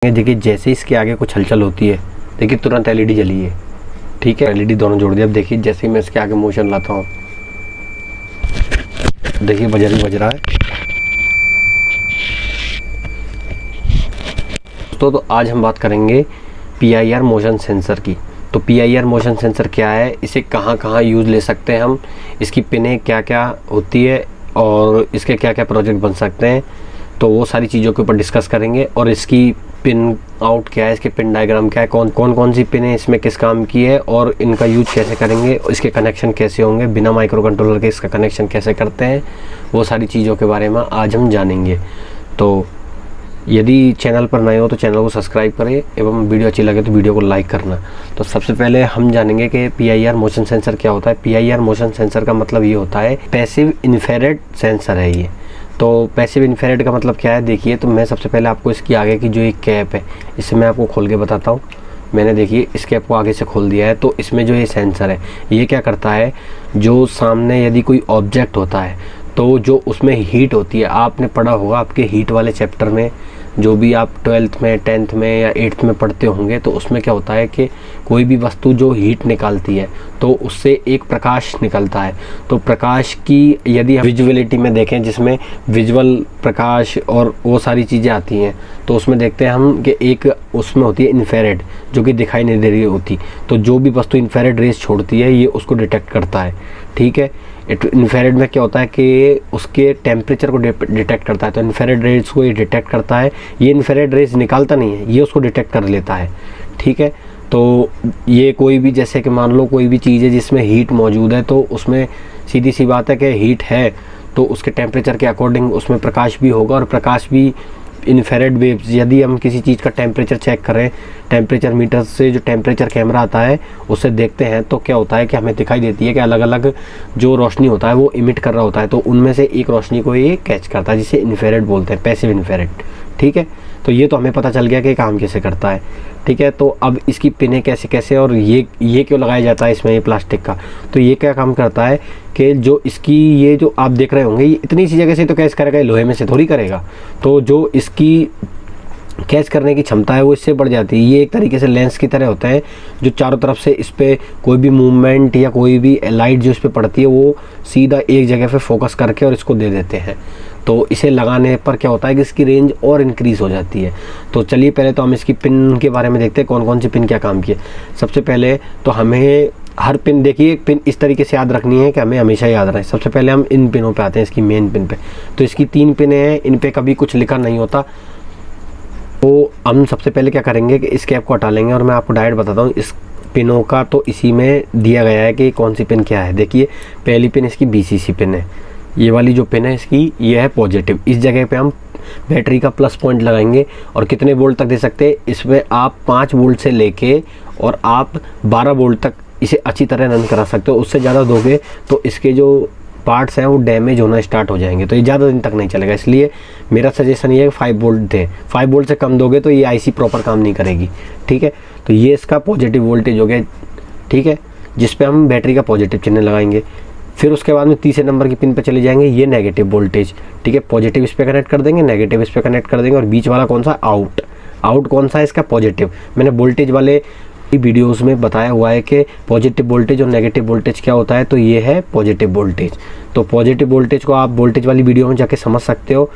देखिए जैसे इसके आगे कुछ हलचल होती है, देखिए तुरंत एलईडी जली है। ठीक है, एलईडी दोनों जोड़ दिया। अब देखिए जैसे ही मैं इसके आगे मोशन लाता हूँ, देखिए बजर ही बज रहा है। तो आज हम बात करेंगे PIR मोशन सेंसर की। तो PIR मोशन सेंसर क्या है, इसे कहाँ कहाँ यूज़ ले सकते हैं हम, इसकी पिनें क्या क्या होती है और इसके क्या क्या प्रोजेक्ट बन सकते हैं, तो वो सारी चीज़ों के ऊपर डिस्कस करेंगे। और इसकी पिन आउट क्या है, इसके पिन डायग्राम क्या है, कौन सी पिन है, इसमें किस काम की है और इनका यूज कैसे करेंगे, इसके कनेक्शन कैसे होंगे, बिना माइक्रो कंट्रोलर के इसका कनेक्शन कैसे करते हैं, वो सारी चीज़ों के बारे में आज हम जानेंगे। तो यदि चैनल पर नए हो तो चैनल को सब्सक्राइब करें एवं वीडियो अच्छी लगे तो वीडियो को लाइक करना। तो सबसे पहले हम जानेंगे कि PIR मोशन सेंसर क्या होता है। PIR मोशन सेंसर का मतलब ये होता है पैसिव इंफ्रारेड सेंसर है ये। तो पैसिव इंफ्रारेड का मतलब क्या है, देखिए तो मैं सबसे पहले आपको इसकी आगे की जो एक कैप है इसे मैं आपको खोल के बताता हूँ। मैंने देखिए इस कैप को आगे से खोल दिया है। तो इसमें जो ये सेंसर है ये क्या करता है, जो सामने यदि कोई ऑब्जेक्ट होता है तो जो उसमें हीट होती है, आपने पढ़ा होगा आपके हीट वाले चैप्टर में, जो भी आप 12th में 10th में या 8th में पढ़ते होंगे, तो उसमें क्या होता है कि कोई भी वस्तु जो हीट निकालती है तो उससे एक प्रकाश निकलता है। तो प्रकाश की यदि हम विजुअलिटी में देखें, जिसमें विजुअल प्रकाश और वो सारी चीज़ें आती हैं, तो उसमें देखते हैं हम कि एक उसमें होती है इंफ्रारेड जो कि दिखाई नहीं दे रही होती। तो जो भी वस्तु इंफ्रारेड रेस छोड़ती है ये उसको डिटेक्ट करता है। ठीक है, इंफ्रारेड में क्या होता है कि उसके टेम्परेचर को डिटेक्ट करता है। तो इंफ्रारेड रेज को ये डिटेक्ट करता है, ये इंफ्रारेड रेज निकालता नहीं है, ये उसको डिटेक्ट कर लेता है। ठीक है, तो ये कोई भी, जैसे कि मान लो कोई भी चीज़ है जिसमें हीट मौजूद है, तो उसमें सीधी सी बात है कि हीट है तो उसके टेम्परेचर के अकॉर्डिंग उसमें प्रकाश भी होगा। और प्रकाश भी इंफ्रारेड वेव्स, यदि हम किसी चीज़ का टेम्परेचर चेक करें, टेम्परेचर मीटर से जो टेम्परेचर कैमरा आता है उससे देखते हैं, तो क्या होता है कि हमें दिखाई देती है कि अलग अलग जो रोशनी होता है वो इमिट कर रहा होता है। तो उनमें से एक रोशनी को ये कैच करता है, जिसे इंफ्रारेड बोलते हैं, पैसिव इंफ्रारेड। ठीक है, तो ये तो हमें पता चल गया कि काम कैसे करता है। ठीक है, तो अब इसकी पिनें कैसे कैसे और ये क्यों लगाया जाता है इसमें, ये प्लास्टिक का। तो ये क्या काम करता है कि जो इसकी ये जो आप देख रहे होंगे, ये इतनी सी जगह से तो कैच करेगा, लोहे में से थोड़ी करेगा। तो जो इसकी कैच करने की क्षमता है वो इससे बढ़ जाती है। ये एक तरीके से लेंस की तरह होता है, जो चारों तरफ से इस पर कोई भी मूवमेंट या कोई भी लाइट जो इस पर पड़ती है वो सीधा एक जगह पे फोकस करके और इसको दे देते हैं। तो इसे लगाने पर क्या होता है कि इसकी रेंज और इंक्रीज़ हो जाती है। तो चलिए पहले तो हम इसकी पिन के बारे में देखते हैं, कौन कौन सी पिन क्या काम की है। सबसे पहले तो हमें हर पिन, देखिए पिन इस तरीके से याद रखनी है कि हमें हमेशा याद रहे। सबसे पहले हम इन पिनों पे आते हैं, इसकी मेन पिन पे। तो इसकी 3 पिनें हैं, इन पे कभी कुछ लिखा नहीं होता। तो हम सबसे पहले क्या करेंगे कि इस कैप को हटा लेंगे और मैं आपको डायरेक्ट बताता हूँ इस पिनों का। तो इसी में दिया गया है कि कौन सी पिन क्या है। देखिए पहली पिन इसकी BCC पिन है, ये वाली जो पिन है इसकी ये है पॉजिटिव। इस जगह पे हम बैटरी का प्लस पॉइंट लगाएंगे और कितने वोल्ट तक दे सकते हैं, इसमें आप 5 वोल्ट से लेके और आप 12 वोल्ट तक इसे अच्छी तरह रन करा सकते हो। उससे ज़्यादा दोगे तो इसके जो पार्ट्स हैं वो डैमेज होना स्टार्ट हो जाएंगे, तो ये ज़्यादा दिन तक नहीं चलेगा। इसलिए मेरा सजेशन ये है कि 5 वोल्ट दें। 5 वोल्ट से कम दोगे तो ये IC प्रॉपर काम नहीं करेगी। ठीक है, तो ये इसका पॉजिटिव वोल्टेज हो गया। ठीक है, जिस पे हम बैटरी का पॉजिटिव चिन्ह लगाएंगे। फिर उसके बाद में तीसरे नंबर की पिन पे चले जाएंगे, ये नेगेटिव वोल्टेज। ठीक है, पॉजिटिव इस पे कनेक्ट कर देंगे, नेगेटिव इस पे कनेक्ट कर देंगे और बीच वाला कौन सा, आउट कौन सा है इसका, पॉजिटिव। मैंने वोल्टेज वाले वीडियोस में बताया हुआ है कि पॉजिटिव वोल्टेज और नेगेटिव वोल्टेज क्या होता है। तो ये है पॉजिटिव वोल्टेज। तो पॉजिटिव वोल्टेज को आप वोल्टेज वाली वीडियो में जाके समझ सकते हो।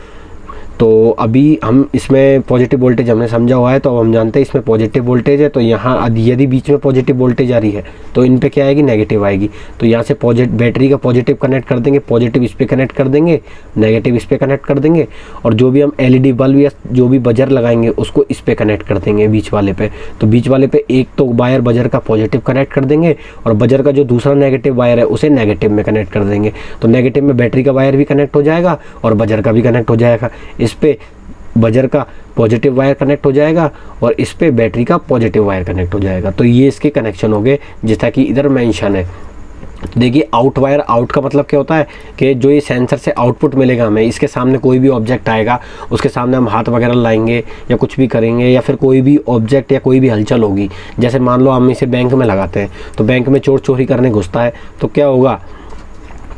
तो अभी हम इसमें पॉजिटिव वोल्टेज हमने समझा हुआ है, तो अब हम जानते हैं इसमें पॉजिटिव वोल्टेज है। तो यहाँ यदि बीच में पॉजिटिव वोल्टेज आ रही है तो इन पे क्या आएगी, नेगेटिव आएगी। तो यहाँ से बैटरी का पॉजिटिव कनेक्ट कर देंगे, पॉजिटिव इस पे कनेक्ट कर देंगे, नेगेटिव इस पे कनेक्ट कर देंगे और जो भी हम LED बल्ब या जो भी बजर लगाएंगे उसको इस पे कनेक्ट कर देंगे बीच वाले पे। तो बीच वाले पे एक तो वायर बजर का पॉजिटिव कनेक्ट कर देंगे और बजर का जो दूसरा नेगेटिव वायर है उसे नेगेटिव में कनेक्ट कर देंगे। तो नेगेटिव में बैटरी का वायर भी कनेक्ट हो जाएगा और बजर का भी कनेक्ट हो जाएगा। इस पे बजर का पॉजिटिव वायर कनेक्ट हो जाएगा और इस पे बैटरी का पॉजिटिव वायर कनेक्ट हो जाएगा। तो ये इसके कनेक्शन हो गए, जैसा कि इधर मेंशन है। देखिए आउट वायर, आउट का मतलब क्या होता है कि जो ये सेंसर से आउटपुट मिलेगा हमें, इसके सामने कोई भी ऑब्जेक्ट आएगा उसके सामने हम हाथ वगैरह लाएंगे या कुछ भी करेंगे या फिर कोई भी ऑब्जेक्ट या कोई भी हलचल होगी। जैसे मान लो हम इसे बैंक में लगाते हैं, तो बैंक में चोर चोरी करने घुसता है तो क्या होगा,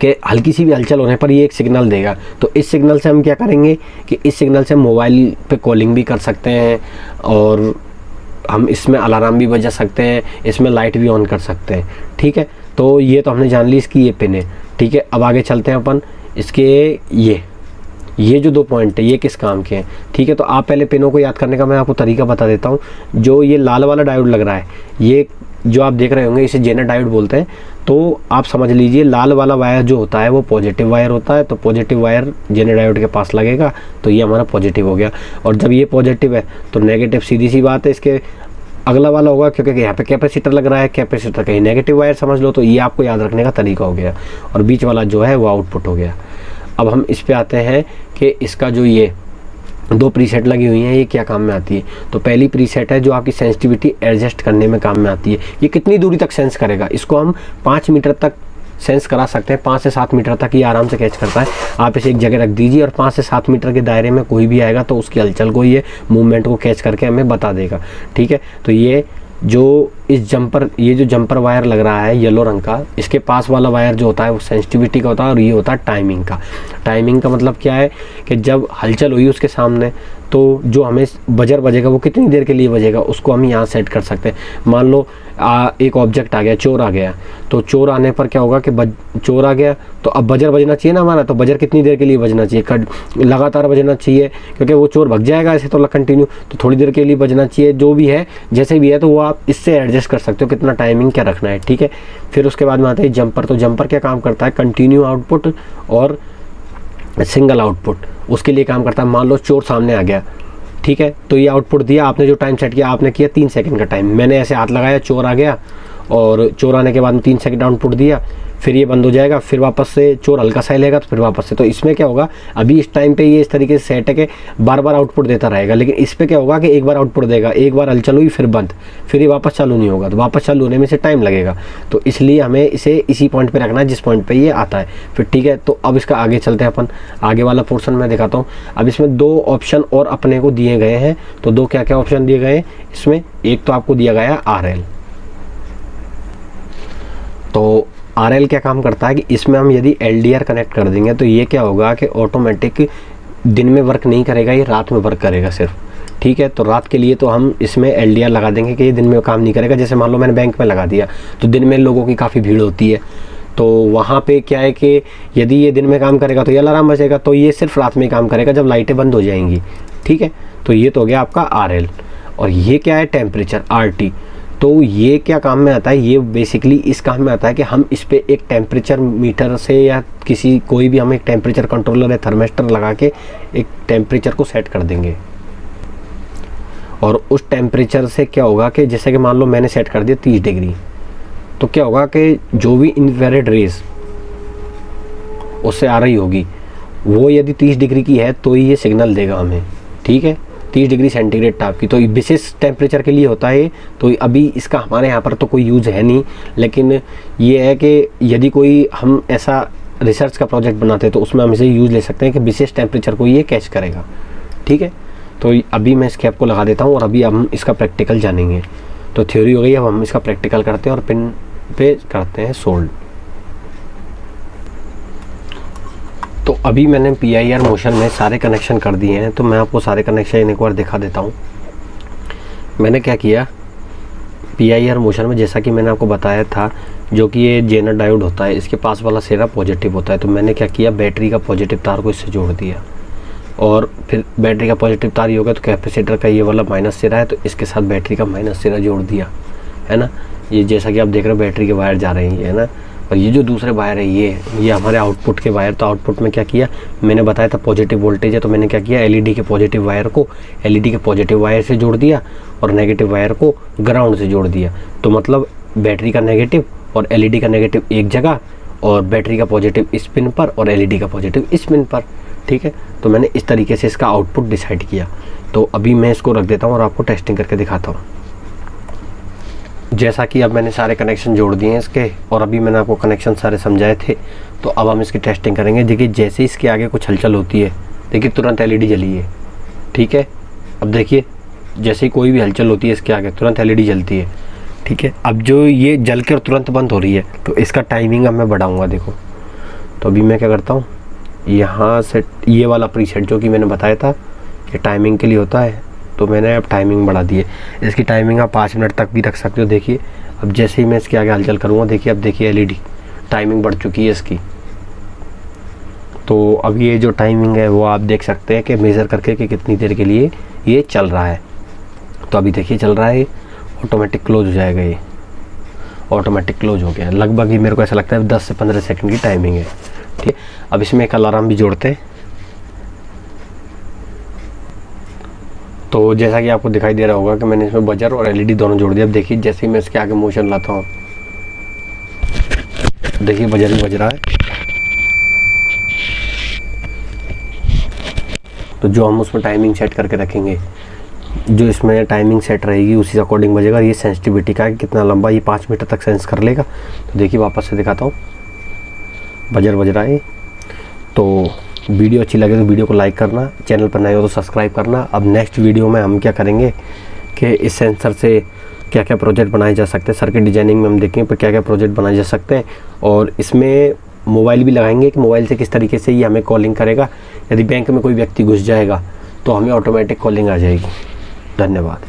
कि हल्की सी भी हलचल होने पर ये एक सिग्नल देगा। तो इस सिग्नल से हम क्या करेंगे कि इस सिग्नल से मोबाइल पे कॉलिंग भी कर सकते हैं और हम इसमें अलार्म भी बजा सकते हैं, इसमें लाइट भी ऑन कर सकते हैं। ठीक है, तो ये तो हमने जान ली इसकी ये पिन है। ठीक है, अब आगे चलते हैं अपन इसके ये जो 2 पॉइंट है ये किस काम के हैं। ठीक है, तो आप पहले पिनों को याद करने का मैं आपको तरीका बता देता हूँ। जो ये लाल वाला डायोड लग रहा है, ये जो आप देख रहे होंगे इसे जेनर डायोड बोलते हैं। तो आप समझ लीजिए लाल वाला वायर जो होता है वो पॉजिटिव वायर होता है, तो पॉजिटिव वायर जेनर डायोड के पास लगेगा, तो ये हमारा पॉजिटिव हो गया। और जब ये पॉजिटिव है तो नेगेटिव, सीधी सी बात है, इसके अगला वाला होगा, क्योंकि यहाँ पे कैपेसिटर लग रहा है, कैपेसिटर कहीं नेगेटिव वायर समझ लो। तो ये आपको याद रखने का तरीका हो गया। और बीच वाला जो है वो आउटपुट हो गया। अब हम इस पे आते हैं कि इसका जो ये 2 प्रीसेट लगी हुई हैं ये क्या काम में आती है। तो पहली प्रीसेट है जो आपकी सेंसिटिविटी एडजस्ट करने में काम में आती है। ये कितनी दूरी तक सेंस करेगा, इसको हम 5 मीटर तक सेंस करा सकते हैं। 5 से 7 मीटर तक ये आराम से कैच करता है। आप इसे एक जगह रख दीजिए और 5 से 7 मीटर के दायरे में कोई भी आएगा तो उसकी हलचल को, ये मूवमेंट को कैच करके हमें बता देगा। ठीक है, तो ये जो जंपर वायर लग रहा है येलो रंग का, इसके पास वाला वायर जो होता है वो सेंसिटिविटी का होता है और ये होता है टाइमिंग का। टाइमिंग का मतलब क्या है कि जब हलचल हुई उसके सामने तो जो हमें बजर बजेगा वो कितनी देर के लिए बजेगा उसको हम यहाँ सेट कर सकते हैं। मान लो एक ऑब्जेक्ट आ गया, चोर आ गया, तो चोर आने पर क्या होगा कि चोर आ गया तो अब बजर बजना चाहिए ना हमारा, तो बजर कितनी देर के लिए बजना चाहिए, लगातार बजना चाहिए, क्योंकि वो चोर भग जाएगा ऐसे तो कंटिन्यू, तो थोड़ी देर के लिए बजना चाहिए। जो भी है जैसे भी है तो वो आप इससे एडजस्ट कर सकते हो कितना टाइमिंग क्या रखना है। ठीक है, फिर उसके बाद में आता है जंपर। तो जंपर क्या काम करता है, कंटिन्यू आउटपुट और सिंगल आउटपुट उसके लिए काम करता है। मान लो चोर सामने आ गया, ठीक है, तो ये आउटपुट दिया, आपने जो टाइम सेट किया आपने किया 3 सेकंड का टाइम, मैंने ऐसे हाथ लगाया, चोर आ गया और चोर आने के बाद में 3 सेकंड आउटपुट दिया, फिर ये बंद हो जाएगा, फिर वापस से चोर हल्का सा हिलेगा तो फिर वापस से। तो इसमें क्या होगा, अभी इस टाइम पे ये इस तरीके से सेट है कि बार बार आउटपुट देता रहेगा, लेकिन इस पे क्या होगा कि एक बार आउटपुट देगा, एक बार हलचल हुई फिर बंद, फिर ये वापस चालू नहीं होगा, तो वापस चालू होने में से टाइम लगेगा। तो इसलिए हमें इसे इसी पॉइंट पे रखना है जिस पॉइंट पे ये आता है। फिर ठीक है, तो अब इसका आगे चलते हैं अपन, आगे वाला पोर्शन मैं दिखाता हूँ। अब इसमें 2 ऑप्शन और अपने को दिए गए हैं। तो 2 क्या क्या ऑप्शन दिए गए हैं इसमें, एक तो आपको दिया गया RL। तो RL क्या काम करता है कि इसमें हम यदि LDR कनेक्ट कर देंगे तो ये क्या होगा कि ऑटोमेटिक दिन में वर्क नहीं करेगा, ये रात में वर्क करेगा सिर्फ। ठीक है, तो रात के लिए तो हम इसमें LDR लगा देंगे कि ये दिन में काम नहीं करेगा। जैसे मान लो मैंने बैंक में लगा दिया तो दिन में लोगों की काफ़ी भीड़ होती है, तो वहाँ पे क्या है कि यदि ये दिन में काम करेगा तो ये अलार्म बजेगा, तो ये सिर्फ रात में काम करेगा जब लाइटें बंद हो जाएंगी। ठीक है, तो ये तो हो गया आपका RL। और ये क्या है, टेम्परेचर, RT। तो ये क्या काम में आता है, ये बेसिकली इस काम में आता है कि हम इस पे एक टेम्परेचर मीटर से या कोई भी हम एक टेम्परेचर कंट्रोलर या थर्मिस्टर लगा के एक टेम्परेचर को सेट कर देंगे। और उस टेम्परेचर से क्या होगा कि जैसे कि मान लो मैंने सेट कर दिया 30 डिग्री, तो क्या होगा कि जो भी इंफ्रारेड रेज उससे आ रही होगी वो यदि 30 डिग्री की है तो ही ये सिग्नल देगा हमें। ठीक है, 30 डिग्री सेंटीग्रेड ताप की, तो विशेष टेम्परेचर के लिए होता है। तो अभी इसका हमारे यहाँ पर तो कोई यूज़ है नहीं, लेकिन ये है कि यदि कोई हम ऐसा रिसर्च का प्रोजेक्ट बनाते हैं तो उसमें हम इसे यूज़ ले सकते हैं कि विशेष टेम्परेचर को ये कैच करेगा। ठीक है, तो अभी मैं इस कैप को लगा देता हूँ और अभी हम इसका प्रैक्टिकल जानेंगे। तो थ्योरी हो गई, अब हम इसका प्रैक्टिकल करते हैं और पिन पे करते हैं सोल्ड। तो अभी मैंने PIR मोशन में सारे कनेक्शन कर दिए हैं, तो मैं आपको सारे कनेक्शन एक बार दिखा देता हूँ। मैंने क्या किया, PIR मोशन में जैसा कि मैंने आपको बताया था, जो कि ये जेनर डायोड होता है, इसके पास वाला सिरा पॉजिटिव होता है। तो मैंने क्या किया, बैटरी का पॉजिटिव तार को इससे जोड़ दिया, और फिर बैटरी का पॉजिटिव तार ही होगा तो कैपेसिटर का ये वाला माइनस सिरा है, तो इसके साथ बैटरी का माइनस सिरा जोड़ दिया, है ना। ये जैसा कि आप देख रहे हो बैटरी के वायर जा रहे हैं, है ना। और ये जो दूसरे वायर है ये हमारे आउटपुट के वायर। तो आउटपुट में क्या किया, मैंने बताया था पॉजिटिव वोल्टेज है, तो मैंने क्या किया, LED के पॉजिटिव वायर को LED के पॉजिटिव वायर से जोड़ दिया और नेगेटिव वायर को ग्राउंड से जोड़ दिया। तो मतलब बैटरी का नेगेटिव और LED का नेगेटिव एक जगह, और बैटरी का पॉजिटिव इस पिन पर और LED का पॉजिटिव इस पिन पर। ठीक है, तो मैंने इस तरीके से इसका आउटपुट डिसाइड किया। तो अभी मैं इसको रख देता हूँ और आपको टेस्टिंग करके दिखाता हूँ। जैसा कि अब मैंने सारे कनेक्शन जोड़ दिए हैं इसके, और अभी मैंने आपको कनेक्शन सारे समझाए थे, तो अब हम इसकी टेस्टिंग करेंगे। देखिए जैसे इसके आगे कुछ हलचल होती है, देखिए तुरंत LED जली है। ठीक है, अब देखिए जैसे ही कोई भी हलचल होती है इसके आगे तुरंत LED जलती है। ठीक है, अब जो ये जल के और तुरंत बंद हो रही है, तो इसका टाइमिंग अब मैं बढ़ाऊँगा। देखो, तो अभी मैं क्या करता हूँ, यहाँ से ये वाला प्रीसेट जो कि मैंने बताया था ये टाइमिंग के लिए होता है, तो मैंने अब टाइमिंग बढ़ा दी है। इसकी टाइमिंग आप 5 मिनट तक भी रख सकते हो। देखिए अब जैसे ही मैं इसके आगे हलचल करूँगा, देखिए अब देखिए एलईडी टाइमिंग बढ़ चुकी है इसकी। तो अब ये जो टाइमिंग है वो आप देख सकते हैं कि मेज़र करके कि कितनी देर के लिए ये चल रहा है। तो अभी देखिए चल रहा है, ऑटोमेटिक क्लोज हो जाएगा। ये ऑटोमेटिक क्लोज हो गया। लगभग ही मेरे को ऐसा लगता है 10 से 15 सेकंड की टाइमिंग है। ठीक है, अब इसमें एक अलार्म भी जोड़ते हैं। तो जैसा कि आपको दिखाई दे रहा होगा कि मैंने इसमें बजर और एलईडी दोनों जोड़ दिया। अब देखिए जैसे ही मैं इसके आगे मोशन लाता हूँ, देखिए बजर भी बज रहा है। तो जो हम उसमें टाइमिंग सेट करके रखेंगे, जो इसमें टाइमिंग सेट रहेगी उसी अकॉर्डिंग बजेगा। ये सेंसिटिविटी का है, कितना लंबा ये 5 मीटर तक सेंस कर लेगा। तो देखिए वापस से दिखाता हूँ, बजर बज रहा है। तो वीडियो अच्छी लगे तो वीडियो को लाइक करना, चैनल पर नए हो तो सब्सक्राइब करना। अब नेक्स्ट वीडियो में हम क्या करेंगे कि इस सेंसर से क्या क्या प्रोजेक्ट बनाए जा सकते हैं, सर्किट डिजाइनिंग में हम देखेंगे पर क्या क्या प्रोजेक्ट बनाए जा सकते हैं। और इसमें मोबाइल भी लगाएंगे कि मोबाइल से किस तरीके से ये हमें कॉलिंग करेगा। यदि बैंक में कोई व्यक्ति घुस जाएगा तो हमें ऑटोमेटिक कॉलिंग आ जाएगी। धन्यवाद।